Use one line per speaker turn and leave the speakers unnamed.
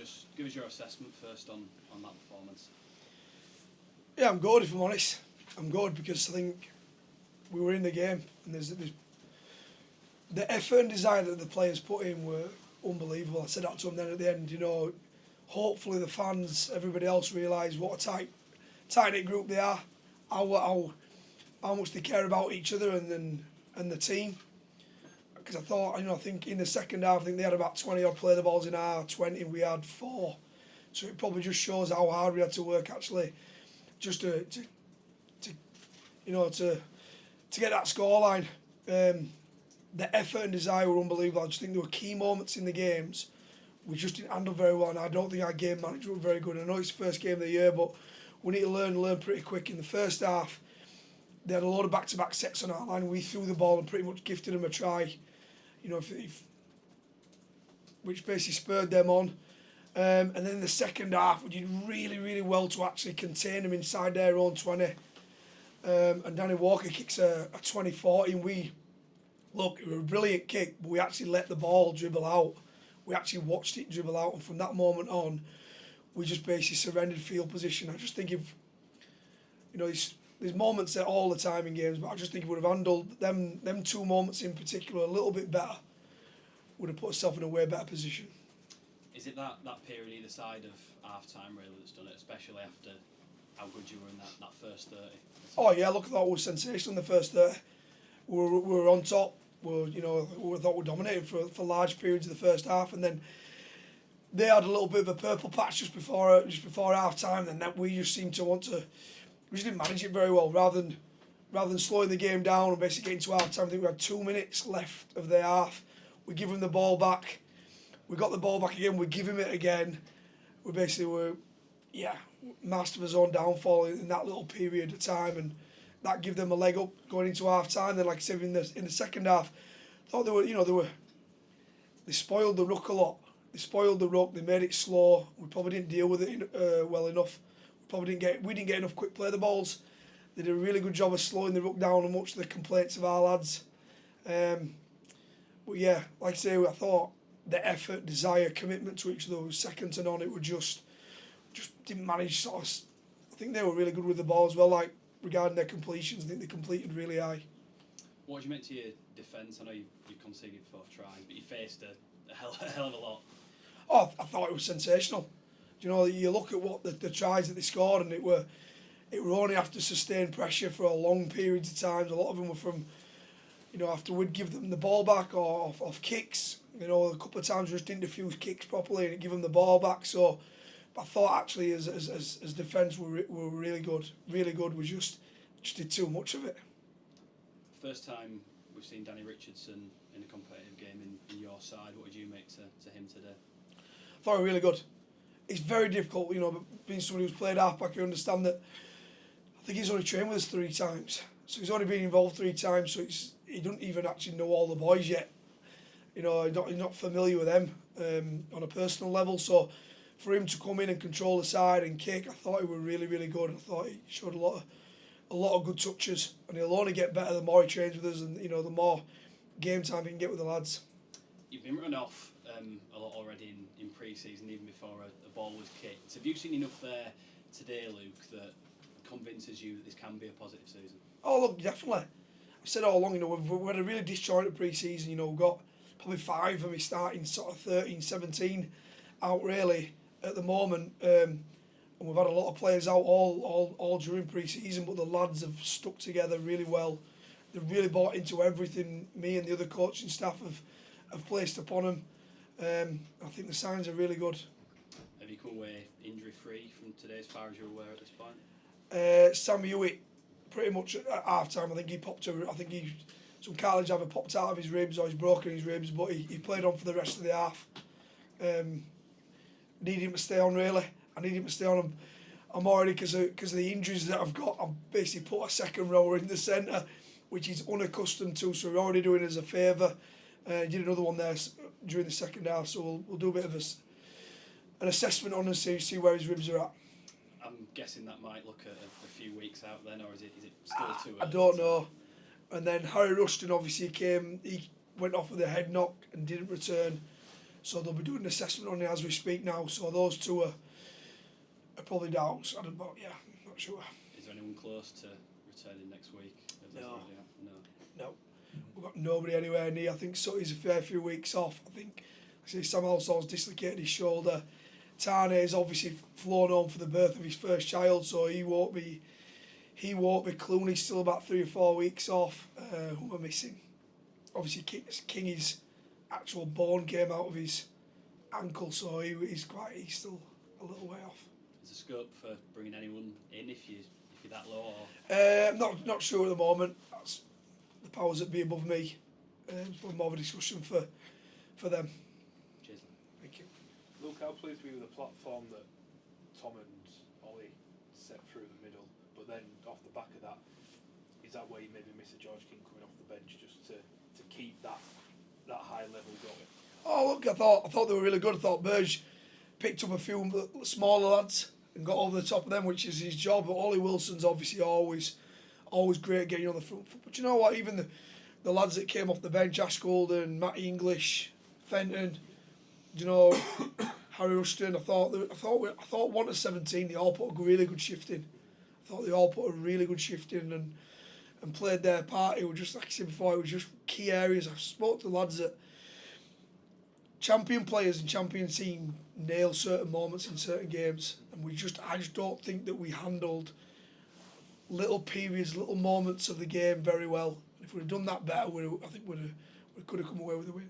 Just give us your assessment first on that performance.
Yeah, I'm good if I'm honest. I'm good because I think we were in the game and there's the effort and desire that the players put in were unbelievable. I said that to them then at the end, hopefully the fans, everybody else realise what a tight-knit group they are, how much they care about each other and the team. Because I think in the second half, I think they had about 20 odd play the balls in our 20, we had 4. So it probably just shows how hard we had to work actually, just to get that scoreline. The effort and desire were unbelievable. I just think there were key moments in the games we just didn't handle very well, and I don't think our game management was very good. I know it's the first game of the year, but we need to learn pretty quick. In the first half, they had a lot of back-to-back sets on our line. We threw the ball and pretty much gifted them a try, which basically spurred them on. And then in the second half, we did really, really well to actually contain them inside their own 20. And Danny Walker kicks a 20-40, and it was a brilliant kick, but we actually let the ball dribble out. We actually watched it dribble out, and from that moment on, we just basically surrendered field position. I just think there's moments there all the time in games, but I just think if we would have handled them 2 moments in particular a little bit better, would have put ourselves in a way better position.
Is it that period either side of half-time really that's done it, especially after how good you were in that first 30?
Oh yeah, look, I thought it was sensational in the first 30. We were on top. We thought we dominated for large periods of the first half, and then they had a little bit of a purple patch just before half time, and that we just seemed to we just didn't manage it very well. Rather than slowing the game down and basically getting to half time, I think we had 2 minutes left of the half. We give him the ball back. We got the ball back again. We give him it again. We basically were master of his own downfall in that little period of time, and that gave them a leg up going into half time. Then, like I said, in the second half, I thought they spoiled the ruck a lot. They spoiled the ruck. They made it slow. We probably didn't deal with it well enough. We didn't get enough quick play the balls. They did a really good job of slowing the ruck down, and much to the complaints of our lads. But yeah, like I say, I thought the effort, desire, commitment to each other was second to none. It was just didn't manage. I think they were really good with the ball as well. Like regarding their completions, I think they completed really high.
What do you make to your defence? I know you conceded 4 tries, but you faced a hell of a lot.
Oh, I thought it was sensational. You look at what the tries that they scored, and it were only after sustained pressure for a long periods of time. A lot of them were from, after we'd give them the ball back or off kicks. A couple of times we just didn't diffuse kicks properly and give them the ball back. So I thought actually as defence we were really good. Really good. We just did too much of it.
First time we've seen Danny Richardson in a competitive game in your side. What would you make to him today?
I thought he was really good. It's very difficult, being somebody who's played half-back, you understand that. I think he's only trained with us 3 times. So he's only been involved 3 times, so he doesn't even actually know all the boys yet. He's not familiar with them on a personal level. So for him to come in and control the side and kick, I thought he was really, really good. I thought he showed a lot of good touches, and he'll only get better the more he trains with us, and the more game time he can get with the lads.
You've been run off a lot already in pre-season, even before a ball was kicked. Have you seen enough there today, Luke, that convinces you that this can be a positive season?
Oh, look, definitely. I've said all along, we've had a really disjointed pre-season. We've got probably 5 of me starting sort of 13, 17 out really at the moment. And we've had a lot of players out all during pre-season, but the lads have stuck together really well. They've really bought into everything me and the other coaching staff have placed upon them. I think the signs are really good.
Have you come away injury-free from today as far as you're aware at this point?
Sam Hewitt, pretty much at half-time, I think some cartilage either popped out of his ribs or he's broken his ribs, but he played on for the rest of the half. Need him to stay on really. I need him to stay on. I'm already, because of the injuries that I've got, I've basically put a second rower in the centre, which he's unaccustomed to, so we're already doing us a favour. Did another one there during the second half, so we'll do a bit of an assessment on and see where his ribs are at.
I'm guessing that might look a few weeks out then, or is it still too early?
I don't know. And then Harry Rushton obviously he went off with a head knock and didn't return so they'll be doing an assessment on it as we speak now. So those two are probably doubts. But yeah, I'm not sure.
Is there anyone close to returning next week?
No.
No.
No, we've got nobody anywhere near. I think Sutty's a fair few weeks off. I think Sam Alsall's dislocated his shoulder. Tane's obviously flown home for the birth of his first child, so he won't be. Clooney's still about 3 or 4 weeks off. Who am I missing? Obviously, Kingy's actual bone came out of his ankle, so he's still a little way off.
Is there scope for bringing anyone in if you're that low?
Not sure at the moment. That's the powers that be above me. It's probably more of a discussion for them.
Cheers.
Thank you.
Luke, how pleased were you with the platform that Tom and Ollie set through the middle? But then off the back of that, is that where you maybe miss a George King coming off the bench just to keep that high level going?
Oh look, I thought they were really good. I thought Burge picked up a few smaller lads and got over the top of them, which is his job. But Ollie Wilson's obviously always great getting on the front foot. But you know what? Even the lads that came off the bench, Ash Golden, Matty English, Fenton, Harry Rushton. I thought 1 to 17, they all put a really good shift in. I thought they all put a really good shift in and played their part. It was just, like I said before, it was just key areas. I've spoke to lads that champion players and champion team nail certain moments in certain games, and I just don't think that we handled little periods, little moments of the game very well. If we'd have done that better, I think we could have come away with a win.